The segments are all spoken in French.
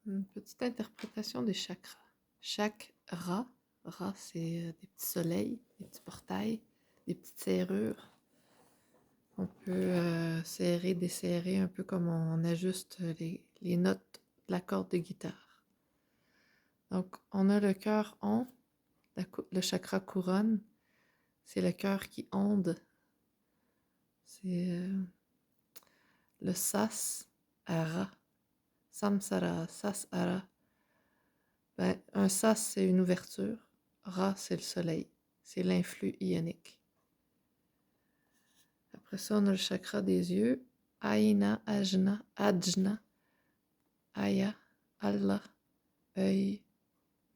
Une petite interprétation des chakras. Chaque ra c'est des petits soleils, des petits portails, des petites serrures. On peut serrer, desserrer un peu comme on ajuste les notes de la corde de guitare. Donc, on a le cœur on, le chakra couronne, c'est le cœur qui onde. C'est le sas ara, samsara, sas ara. Ben, un sas, c'est une ouverture. Ra, c'est le soleil. C'est l'influx ionique. Après ça, on a le chakra des yeux. Aina, ajna, ajna, aya, Allah, œil,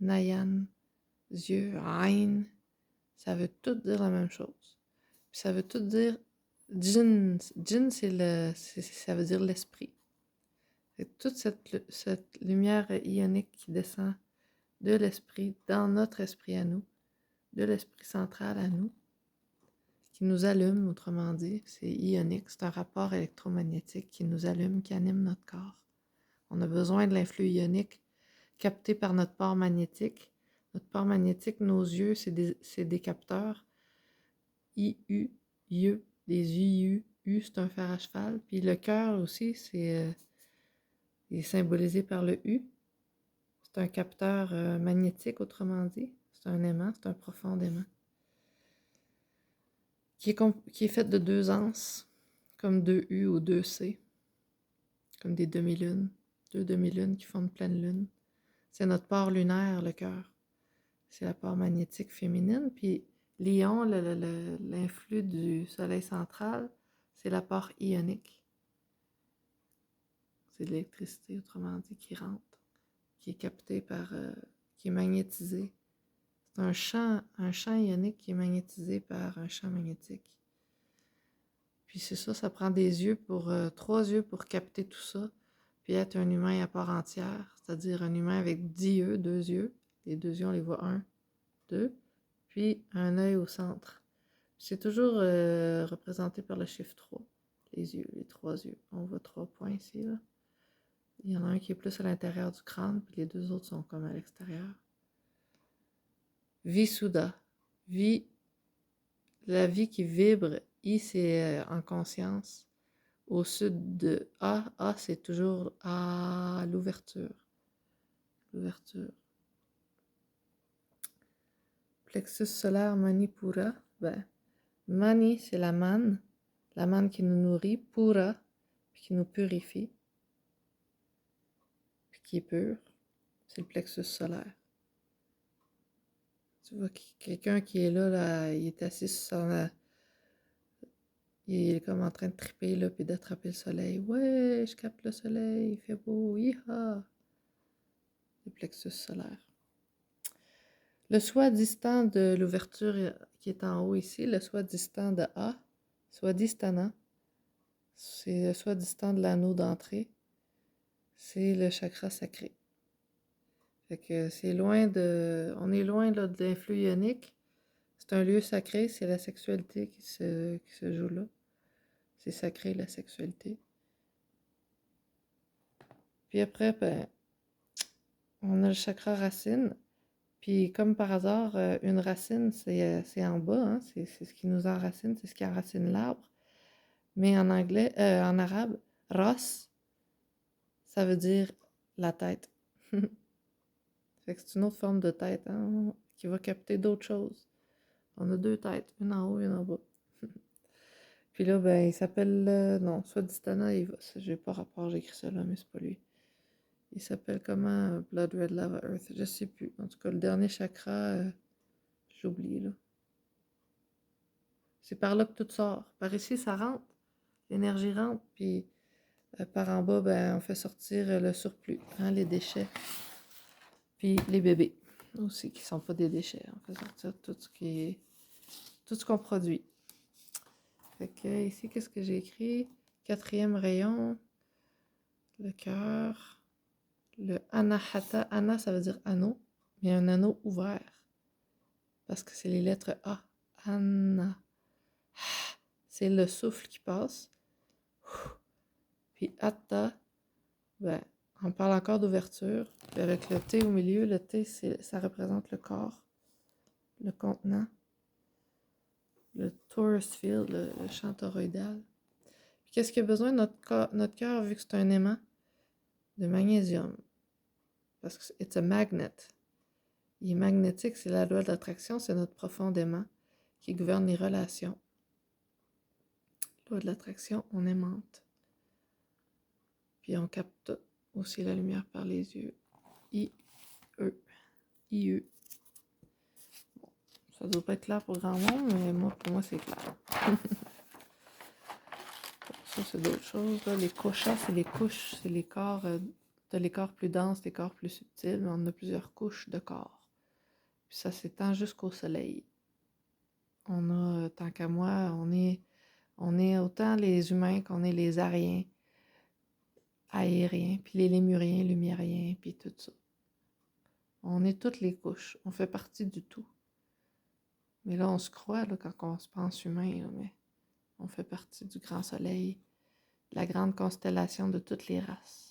nayan, yeux, ain. Ça veut tout dire la même chose. Puis ça veut tout dire jinn. Jinn, ça veut dire l'esprit. Toute cette lumière ionique qui descend de l'esprit dans notre esprit à nous, de l'esprit central à nous, qui nous allume, autrement dit, c'est ionique, c'est un rapport électromagnétique qui nous allume, qui anime notre corps. On a besoin de l'influx ionique capté par notre port magnétique. Notre port magnétique, nos yeux, c'est des capteurs. IU, yeux, les UU, U, c'est un fer à cheval. Puis le cœur aussi, il est symbolisé par le U. C'est un capteur magnétique, autrement dit. C'est un aimant, c'est un profond aimant. Qui est fait de 2 anses, comme 2 U ou 2 C, comme des demi-lunes, 2 demi-lunes qui font une pleine lune. C'est notre part lunaire, le cœur. C'est la part magnétique féminine. Puis l'ion, l'influx du soleil central, c'est la part ionique. C'est de l'électricité, autrement dit, qui rentre, qui est captée qui est magnétisée. C'est un champ ionique qui est magnétisé par un champ magnétique. Puis c'est ça, ça prend des yeux 3 yeux pour capter tout ça, puis être un humain à part entière, c'est-à-dire un humain avec 10 yeux, 2 yeux. Les 2 yeux, on les voit 1, 2, puis un œil au centre. C'est toujours représenté par le chiffre 3, les yeux, les 3 yeux. On voit 3 points ici, là. Il y en a un qui est plus à l'intérieur du crâne, puis les 2 autres sont comme à l'extérieur. Visuddha, vie, la vie qui vibre. I, c'est en conscience. Au sud de A c'est toujours à l'ouverture. L'ouverture. Plexus solaire Manipura, ben, Mani, c'est la manne qui nous nourrit, Pura, puis qui nous purifie, puis qui est pur, c'est le plexus solaire. Tu vois, quelqu'un qui est là, il est assis il est comme en train de triper, là, puis d'attraper le soleil. Ouais, je capte le soleil, il fait beau, hiha! Le plexus solaire. Le soi distant de l'ouverture qui est en haut ici, le soi distant de A, soi distana, c'est le soi distant de l'anneau d'entrée, c'est le chakra sacré. Fait que c'est on est loin là, de l'influx ionique. C'est un lieu sacré, c'est la sexualité qui se joue là. C'est sacré la sexualité. Puis après, ben, on a le chakra racine. Puis comme par hasard, une racine, c'est en bas, hein? C'est ce qui nous enracine, c'est ce qui enracine l'arbre. Mais en anglais, en arabe, ras, ça veut dire la tête. Fait que c'est une autre forme de tête, hein, qui va capter d'autres choses. On a 2 têtes, une en haut et une en bas. Puis là, ben, il s'appelle, non, Swadhisthana, j'ai pas rapport, j'ai écrit ça là, mais c'est pas lui. Il s'appelle comment, Blood Red Lava Earth, je sais plus. En tout cas, le dernier chakra, j'oublie, là. C'est par là que tout sort. Par ici, ça rentre. L'énergie rentre, puis par en bas, ben, on fait sortir le surplus, hein, les déchets. Puis les bébés aussi, qui sont pas des déchets. On fait sortir tout ce qu'on produit. Fait que ici, qu'est-ce que j'ai écrit? 4e rayon, le cœur, le anahata. Ana, ça veut dire anneau, mais un anneau ouvert. Parce que c'est les lettres A. Ana. C'est le souffle qui passe. Puis atta, ben, On parle encore d'ouverture. Puis avec le T au milieu, le T, ça représente le corps, le contenant. Le torus field, le champ toroïdal. Puis qu'est-ce qu'il a besoin de notre cœur, vu que c'est un aimant? De magnésium. Parce que c'est un magnet. Il est magnétique, c'est la loi de l'attraction, c'est notre profond aimant qui gouverne les relations. Loi de l'attraction, on aimante. Puis on capte aussi la lumière par les yeux. I-E. I-E. Bon, ça doit pas être clair pour grand monde, mais pour moi, c'est clair. Ça, c'est d'autres choses. Là. Les koshas, c'est les couches, c'est les corps. T'as les corps plus denses, les corps plus subtils, mais on a plusieurs couches de corps. Puis ça s'étend jusqu'au soleil. On a, tant qu'à moi, on est autant les humains qu'on est les ariens, aériens, puis les lémuriens, lumériens, puis tout ça. On est toutes les couches. On fait partie du tout. Mais là, on se croit là, quand on se pense humain, là, mais on fait partie du grand soleil, de la grande constellation de toutes les races.